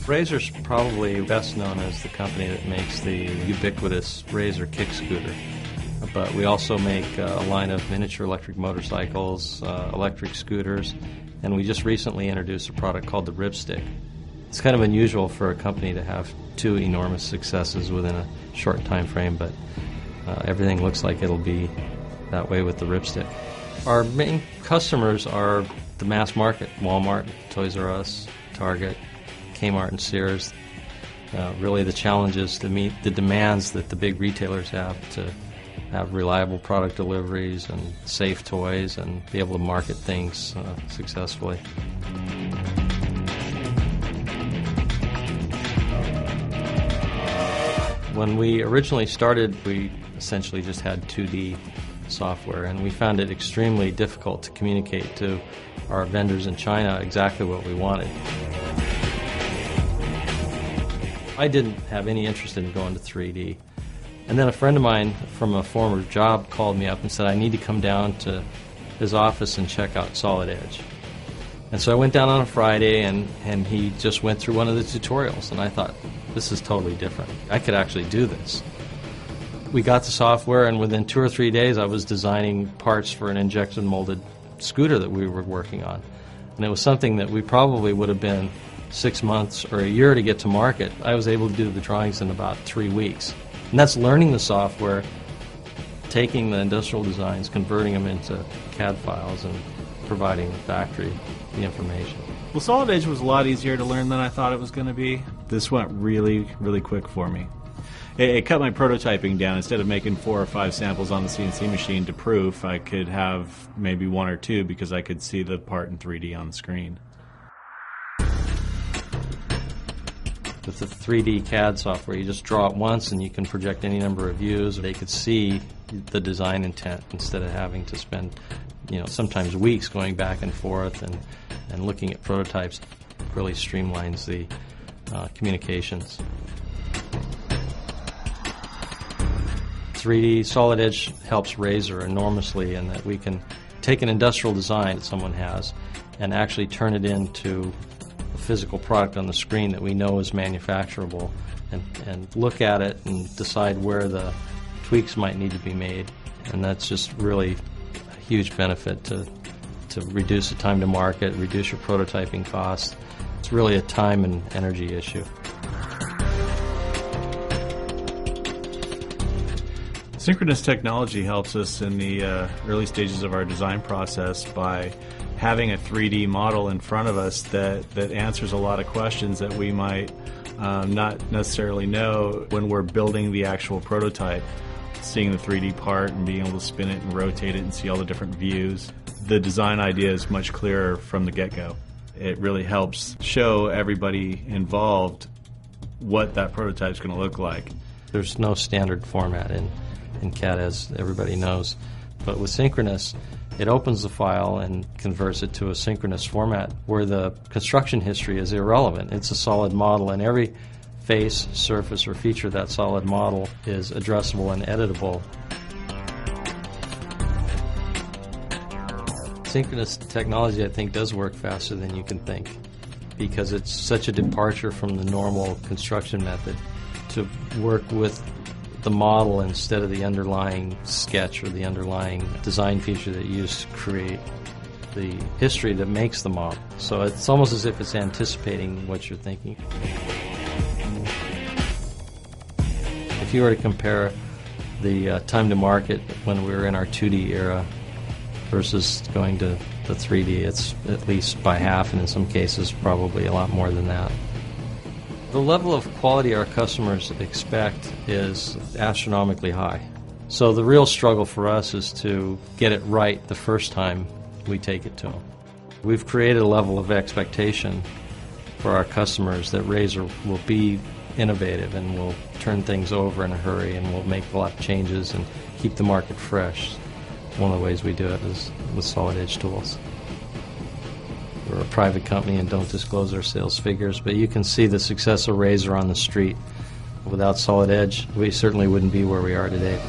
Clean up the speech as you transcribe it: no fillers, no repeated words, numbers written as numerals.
Razor's probably best known as the company that makes the ubiquitous Razor kick scooter. But we also make a line of miniature electric motorcycles, electric scooters, and we just recently introduced a product called the Ripstick. It's kind of unusual for a company to have two enormous successes within a short time frame, but everything looks like it'll be that way with the Ripstick. Our main customers are the mass market: Walmart, Toys R Us, Target, Kmart, and Sears. Really the challenge is to meet the demands that the big retailers have to have reliable product deliveries and safe toys and be able to market things successfully. When we originally started, we essentially just had 2D software, and we found it extremely difficult to communicate to our vendors in China exactly what we wanted. I didn't have any interest in going to 3D. And then a friend of mine from a former job called me up and said I need to come down to his office and check out Solid Edge. And so I went down on a Friday, and he just went through one of the tutorials, and I thought, this is totally different. I could actually do this. We got the software, and within 2 or 3 days I was designing parts for an injection molded scooter that we were working on. And it was something that we probably would have been 6 months or a year to get to market. I was able to do the drawings in about 3 weeks. And that's learning the software, taking the industrial designs, converting them into CAD files, and providing the factory the information. Well, Solid Edge was a lot easier to learn than I thought it was going to be. This went really, really quick for me. It cut my prototyping down. Instead of making 4 or 5 samples on the CNC machine to proof, I could have maybe 1 or 2 because I could see the part in 3D on the screen. With the 3D CAD software, you just draw it once and you can project any number of views. They could see the design intent instead of having to spend, sometimes weeks going back and forth and looking at prototypes. Really streamlines the communications. 3D Solid Edge helps Razor enormously in that we can take an industrial design that someone has and actually turn it into a physical product on the screen that we know is manufacturable, and look at it and decide where the tweaks might need to be made. And that's just really a huge benefit to reduce the time to market, reduce your prototyping costs. It's really a time and energy issue. Synchronous technology helps us in the early stages of our design process by having a 3D model in front of us that answers a lot of questions that we might not necessarily know when we're building the actual prototype. Seeing the 3D part and being able to spin it and rotate it and see all the different views. The design idea is much clearer from the get-go. It really helps show everybody involved what that prototype is going to look like. There's no standard format in CAD, as everybody knows, but with Synchronous, it opens the file and converts it to a synchronous format where the construction history is irrelevant. It's a solid model, and every face, surface, or feature of that solid model is addressable and editable. Synchronous technology, I think, does work faster than you can think because it's such a departure from the normal construction method to work with the model instead of the underlying sketch or the underlying design feature that you use to create the history that makes the model. So it's almost as if it's anticipating what you're thinking. If you were to compare the time to market when we were in our 2D era versus going to the 3D, it's at least by half, and in some cases probably a lot more than that. The level of quality our customers expect is astronomically high. So the real struggle for us is to get it right the first time we take it to them. We've created a level of expectation for our customers that Razor will be innovative and will turn things over in a hurry and will make a lot of changes and keep the market fresh. One of the ways we do it is with Solid Edge tools. We're a private company and don't disclose our sales figures, but you can see the success of Razor on the street. Without Solid Edge, we certainly wouldn't be where we are today.